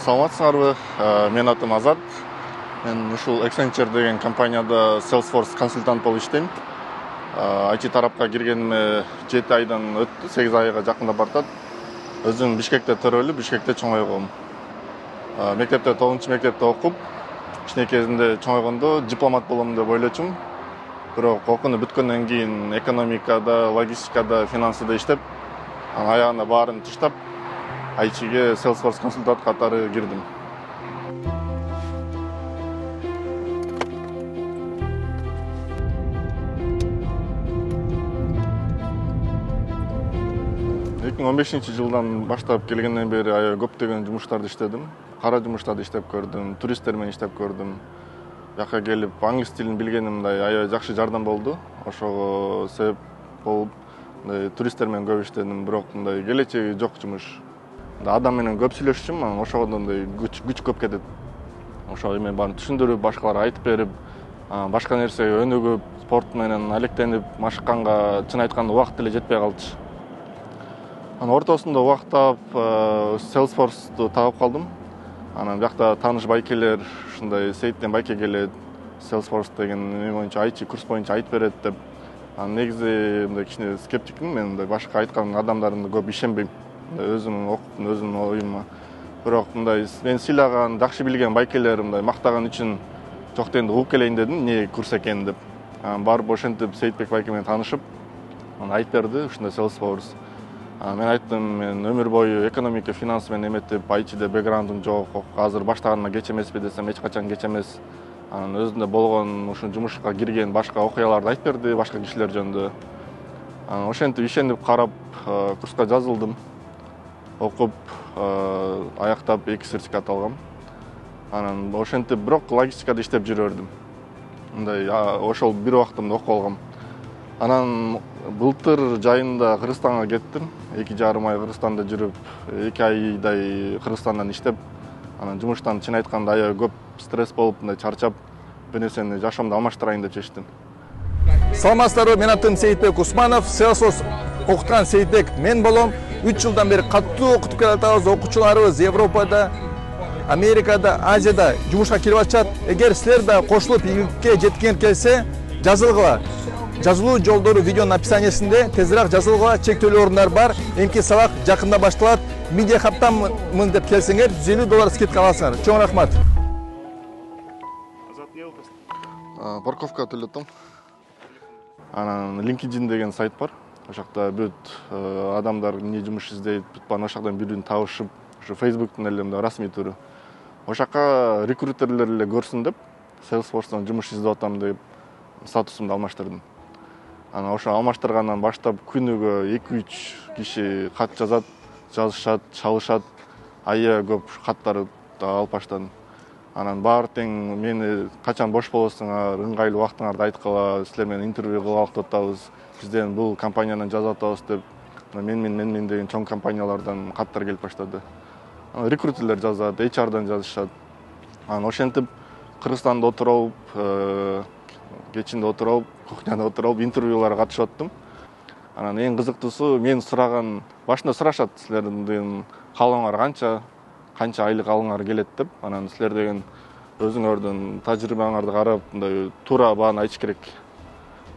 Саламатсыңарбы? Мен атым Азат. Мен ушул Accenture деген компанияда Salesforce консультант болуп иштейм. IT тарапка киргениме 7 айдан өттү, 8 айга жакында бартат. Өзүм Бишкекте төрөлүп, Бишкекте чоңойгом. Мектепте 9 мектепте окуп, кичинекейинде чоңойгондо дипломат болом деп ойлочумун. Бирок окууну бүткөндөн кийин экономикада, логистикада, финансыда иштеп, аягына баарын таштап, IT'ге Salesforce консультант катары кирдим. Эки миң 15 жылдан баштап келгенден бери аябай көптөгөн жумуштарды иштедим. Кара жумуштарды иштеп көрдүм, туристтер менен иштеп көрдүм. Жака келип англис тилин билгеним аябай жакшы жардам болду. Ошого себеп болуп, туристтер менен көп иштедим, бирок мындай келечеги жок жумуш. Адам менен көп сүйлөшчүмүн, анан ошого күч көп кетет. Ошо эми баарын түшүндүрүп, башкаларга айтып берип, башка нерсеге өнүгүп, спорт менен алектенип машыкканга чын айтканда убакыт деле жетпей калчу. Анан ортосунда убакыт таап, Salesforce'ду таап калдым. Анан биякта тааныш байкелер, ушундай Сейиттен байке келет, Salesforce деген эме боюнча IT курс боюнча айтып берет деп. Анан негизи мындай кичине скептикмин, мен мындай башка айткан адамдардын көп ишенбейм. Өзүмдүн окуптун, өзүмдүн оюма. Бирок мындай мен сыйлаган, жакшы билген байкелер мындай мактаган үчүн жок дегенде угуп келейин дедим, эмне курс экенин деп. Барып ошентип Сейитбек байке менен таанышып, анан айтып берди, ушундай Salesforce. Мен айттым, мен өмүр бою экономика, финанс менен эметип, IT'де бэкграундум жок, азыр баштаганыма кеч эмеспи десем, эч качан кеч эмес. Анан өзүндө болгон ушул жумушка кирген башка окуяларды айтып берди, башка кишилер жөнүндө. Анан ошентип ишенип карап, курска жазылдым. Окуп, аяктап 2 сертификат алгам. Анан ошентип бирок логистикада иштеп жүрө бердим. Мындай ошол бир убактымда окуп алгам. Анан былтыр жайында Кыргызстанга кеттим. 2,5 ай Кыргызстанда жүрүп, 2 айдай Кыргызстандан иштеп, анан жумуштан чын айтканда аябай көп стресс болуп, мындай чарчап, бир нерсени жашоомду алмаштырайын деп чечтим. Саламатсыздарбы, мен атым Сейитбек Усманов, Salesforce окуткан Сейитбек мен болом. 3 жылдан бери катуу окутуп келатабыз, окуучуларыбыз Европада, Америкада, Азияда жумушка кирип атышат. Эгер силер да кошулуп ийгиликке жеткиңер келсе, жазылгыла. Жазылуу жолдору видеонун описаниясында, тезирээк жазылгыла, чектелүү орундар бар. Эмки сабак жакында башталат. Медиа хабтамын деп келсеңер, $150 скидка аласыңар. Чоң рахмат. Парковка төлөтөм. Анан LinkedIn деген сайт бар. Ошакта бүт адамдар эмне жумуш издейт, бүт бааны ошактан бири-бирин табышып, ушу Facebook'тун эле расмий түрү. Ошакка рекрутерлер эле көрсүн деп, Salesforce'дан жумуш издеп атам деп статусумду алмаштырдым. Анан ошо алмаштыргандан баштап күнүгө 2-3 киши кат жазат, жазышат, чалышат. Аябай көп каттарды алып баштадым. Анан баары тең мени качан бош болосуңар, ыңгайлуу убактыңарды айткыла, силер менен интервью кылалык деп атабыз. Бизден бул компаниядан жазып атабыз деп мен деген чоң компаниялардан каттар келип баштады. Анан рекрутерлер жазат, HR-дан жазышат. Анан ошентип Кыргызстанда отуруп, кечинде отуруп, кухняда отуруп интервьюларга катышып аттым. Анан эң кызыктуусу мен сураган, башында сурашат силердин каалооңар канча айлык алгыңар келет деп. Анан силер деген өзүңөрдүн тажрыйбаңарды карап, мындай туура бааны айтыш керек.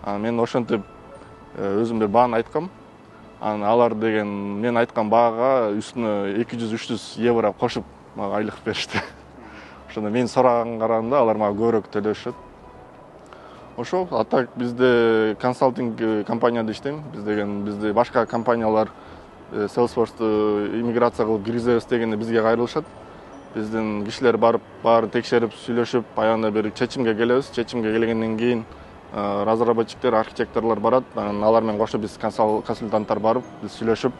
Анан мен ошентип өзүм бир бааны айткам. Анан алар деген мен айткан баага үстүнө 200-300 евро кошуп мага айлык беришти. Ошондо мен сураганга караганда алар мага көбүрөөк төлөшөт. Ошо, а так бизде консалтинг компанияда иштейм. Бизде башка компаниялар Salesforce'ду иммиграция кылып киргизебиз дегенде бизге кайрылышат. Биздин кишилер барып, баарын текшерип, сүйлөшүп, аягында бир чечимге келебиз. Чечимге келгенден кийин разработчиктер, архитекторлор барат. Анан алар менен кошо биз консультанттар барып, биз сүйлөшүп,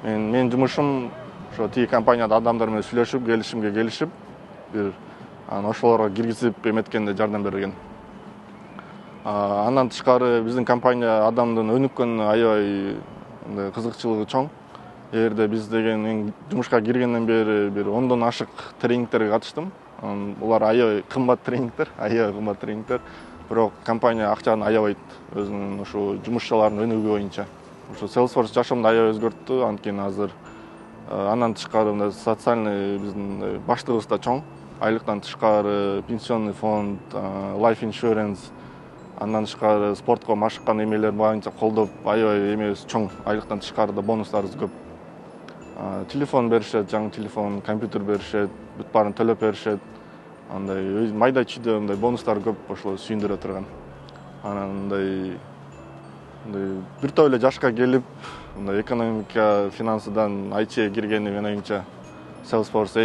менин жумушум ошо тиги компанияда адамдар менен сүйлөшүп, келишимге келишип, анан ошолорго киргизип эметкенде жардам берген. Андан тышкары биздин компания адамдын өнүккөнүнө аябай кызыкчылыгы чоң. Эгерде биз деген жумушка киргенден бери бир 10дон ашык тренингтерге катыштым. Булар аябай кымбат тренингтер. Бирок компания акчаны аябайт өзүнүн ушу жумушчулардын өнүгүү боюнча. Ушу Salesforce жашоомду аябай өзгөрттү. Анткени азыр Андан тышкары мындай социальный биздин баштыгыбыз да чоң. Айлыктан тышкары пенсионный фонд, life insurance, андан тышкары спортко машыккан эмелер боюнча колдоп, аябай эмебиз чоң. Айлыктан тышкары да бонустарыбыз көп. Телефон беришет, жаңы телефон, компьютер беришет, бүт баарын төлөп беришет. Андай майда чүйдө мындай бонустар көп, ошол сүйүндүрө турган. Анан мындай бир топ эле жашка келип, мындай экономика, финансыдан IT киргени менин оюмча Salesforce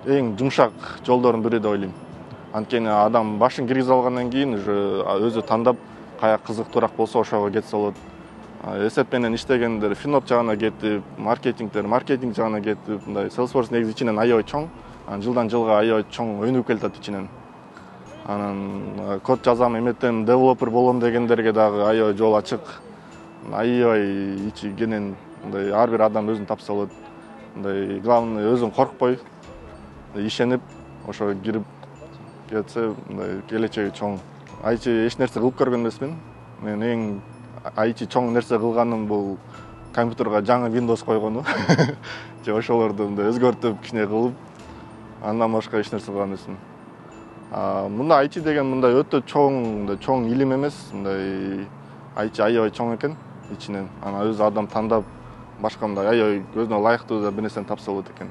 эң жумшак жолдордун бири деп ойлойм. Анткени адам башын киргизе алгандан кийин уже өзү тандап кая кызыктуураак болсо ошого кетсе болот. Эсеп менен иштегендер финоп жагына кетип, маркетинг жагына кетип, мындай Salesforce негизи ичинен аябай чоң. Жылдан жылга аябай чоң өнүгүп келатат ичинен. Анан код жазам, эметем, девелопер болом дегендерге дагы аябай жол ачык. Аябай ичи кенен, мындай ар бир адам өзүн тапса болот. Мындай главный өзүң коркпой, ишенип, ошо кирип кетсе, мындай келечеги чоң. IT эч нерсе кылып көргөн эмесмин. Мен эң IT чоң нерсе кылганым бул компьютерге жаңы Windows койгону. Же ошолорду мындай өзгөртүп, кичине кылып, андан башка эч нерсе кылган эмесмин. Мында IT деген мындай өтө чоң илим эмес, мындай IT аябай чоң экен ичинен. Анан өзү адам тандап, башка мындай аябай өзүнө ылайыктуу бир нерсени тапса болот экен.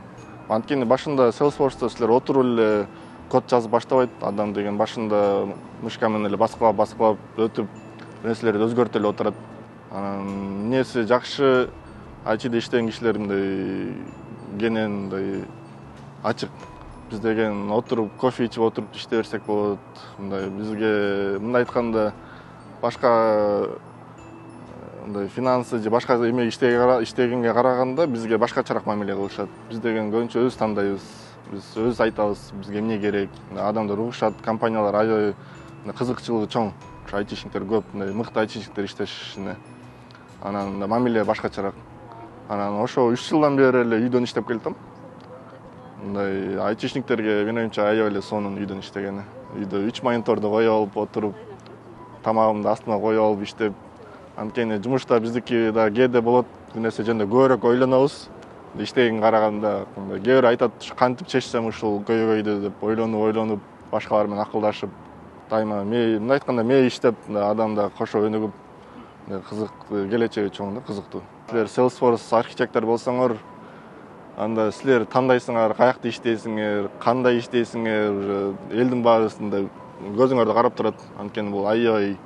Анткени башында Salesforce'та силер отуруп эле код жазып баштабайт. Адам деген башында мышка менен эле баскылап өтүп, нерселерди өзгөртүп эле отурат. Анан эмнеси жакшы IT'де иштеген кишилер мындай кенен мындай ачык. Биз деген отуруп, кофе ичип отуруп иштей берсек болот. Мындай бизге мындай айтканда башка мындай финансы же башка эме иштегенге караганда бизге башкачараак мамиле кылышат. Биз деген көбүнчө өз тандайбыз. Биз өз айтабыз, бизге эмне керек. Адамдар угушат, компаниялар аябай кызыкчылыгы чоң. Ошо айтишниктер көп, мыкты айтишниктер иштешине. Анан мамиле башкачараак. Анан ошо 3 жылдан бери эле үйдөн иштеп келатам. Мындай айтишниктерге менин оюмча аябай эле сонун үйдөн иштегени. Үйдө 3 мониторду коюп алып отуруп, тамагымды астыма коюп алып иштеп. Анткени жумушта биздики да кээде болот, бир нерсе жөнүндө көбүрөөк ойлонобуз. Иштегенге караганда кээ бир айтат, кантип чечсем ушул көйгөйдү деп ойлонуп, башкалар менен акылдашып, дайыма мындай айтканда иштеп, адамда кошо өнүгүп, кызык, келечеги чоң да, кызыктуу. Силер Salesforce архитектор болсоңор, анда силер тандайсыңар, каякта иштейсиңер, кандай иштейсиңер, элдин баарысында көзүңөрдө карап турат. Анткени бул аябай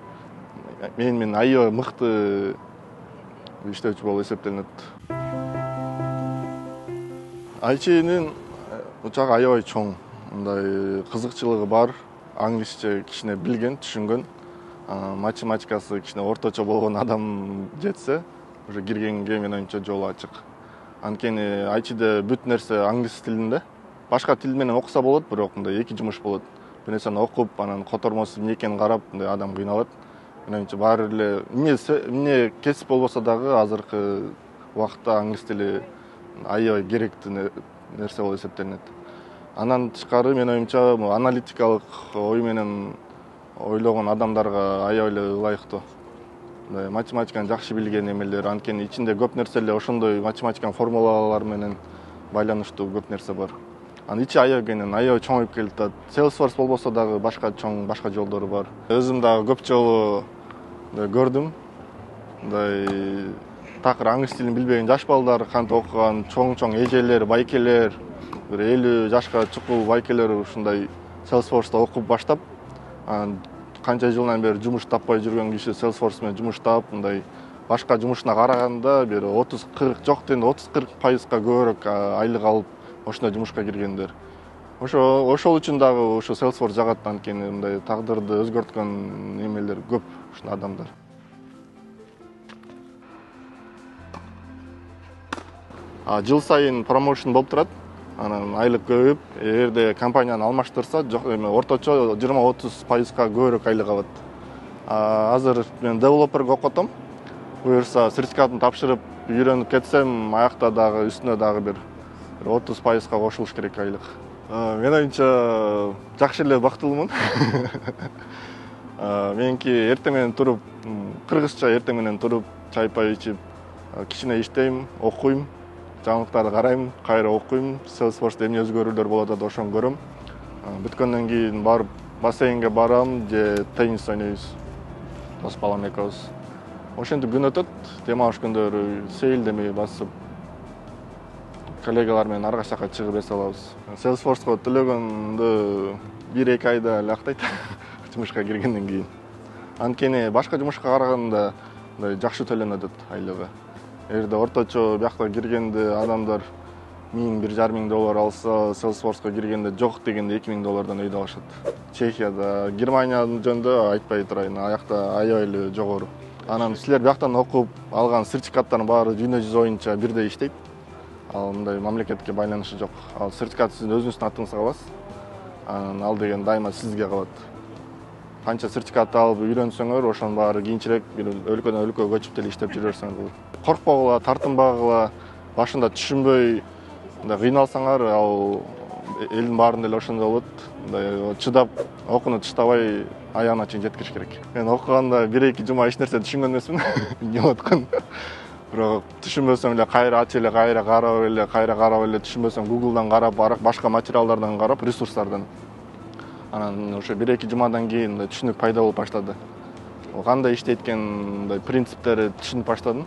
мен аябай мыкты иштөөчү болуп эсептелинет. IT'нин учагы аябай чоң. Мындай кызыкчылыгы бар, англисче кичине билген, түшүнгөн, математикасы кичине орточо болгон адам жетсе, уже киргенге менин оюмча жолу ачык. Анткени IT'де бүт нерсе англис тилинде. Башка тил менен окуса болот, бирок мындай эки жумуш болот. Бир нерсени окуп, анан котормосу эмне экенин карап, мындай адам кыйналат. Менин оюмча баары эле эмне кесип болбосо дагы азыркы убакытта англис тили аябай керектүү нерсе болуп эсептелинет. Андан тышкары менин оюмча аналитикалык ой менен ойлогон адамдарга аябай эле ылайыктуу. Математиканы жакшы билген эмелер, анткени ичинде көп нерсе эле ошондой математиканын формулалары менен байланыштуу көп нерсе бар. Анын ичи аябай чоңоюп келатат. Salesforce болбосо дагы башка жолдору бар. Өзүм дагы көп жолу көрдүм. Мындай такыр англис тилин билбеген жаш балдар кантип окуган, чоң эжелер, байкелер, бир 50 жашка чукул байкелер ушундай Salesforce'та окуп баштап, канча жылдан бери жумуш таппай жүргөн киши Salesforce менен жумуш таап, мындай башка жумушуна караганда бир 30-40 жок дегенде 30-40% көбүрөөк айлык алып, ошондой жумушка киргендер. Ошол үчүн дагы ошо Salesforce жагат, анткени мындай тагдырды өзгөрткөн эмелер көп ушундай адамдар. Жыл сайын промоушн болуп турат. Анан айлык көбөйүп, эгерде компанияны алмаштырса, орточо 20-30% көбүрөөк айлык алат. Азыр мен девелоперге окутам. Буюрса сертификатын тапшырып, үйрөнүп кетсем, аякта дагы үстүнө дагы бир 30% кошулуш керек айлык. Мен оюмча жакшы эле бактылуумун. Меники эртең менен туруп, кыргызча эртең менен туруп, чай-пай ичип, кичине иштейм, окуйм. жаңылыктарды карайм, кайра окуйм, Salesforce'да эмне өзгөрүүлөр болуп атат ошону көрөм. Бүткөндөн кийин барып бассейнге барам же теннис ойнойбуз. Дос балам экөөбүз. Ошентип күн өтөт. Дем алыш күндөрү сейилдемей басып коллегалар менен арга жакка чыгып эс алабыз. Salesforce'го төлөгөндө 1-2 айда эле актайт жумушка киргенден кийин. Анткени башка жумушка караганда жакшы төлөнөт айлыгы. Эгерде орточо биякка киргенде адамдар $1,500 алса, Salesforce'га киргенде жок дегенде $2,000 өйдө алышат. Чехияда, Германиянын жөнүндө айтпай турайын, аякта аябай эле жогору. Анан силер бияктан окуп алган сертификаттардын баары дүйнө жүзү боюнча бирдей иштейт. Ал мындай мамлекетке байланышы жок. Ал сертификат сиздин өзүңүздүн атыңызга калат. Анан ал деген дайыма сизге калат. Канча сертификат алып үйрөнсөңөр, ошонун баары кийинчерээк бир өлкөдөн өлкөгө көчүп деле иштеп жүрөрсөңөр болот. Коркпогула, тартынбагыла, башында түшүнбөй кыйналсаңар, ал элдин баарында эле ошондой болот. Мындай чыдап, окууну таштабай аягына чейин жеткириш керек. Мен окуганда 1-2 жума эч нерсе түшүнгөн эмесмин. Эмне болуп атканын. Бирок түшүнбөсөң эле кайра ач эле, кайра карап эле түшүнбөсөң Google'дан карап, башка материалдардан карап, ресурстардан. Анан ошо 1-2 жумадан кийин түшүнүк пайда болуп баштады. Кандай иштейт экен, принциптери түшүнүп баштадым.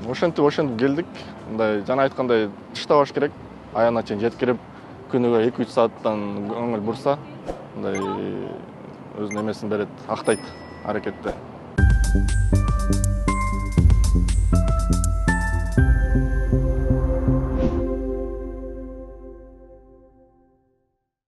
Ошентип келдик. Мындай жана айткандай тыштабаш керек. Аягына чейин жеткирип, күнүгө 2-3 сааттан көңүл бурса, мындай өзүнүн эмесин берет, актайт аракетте.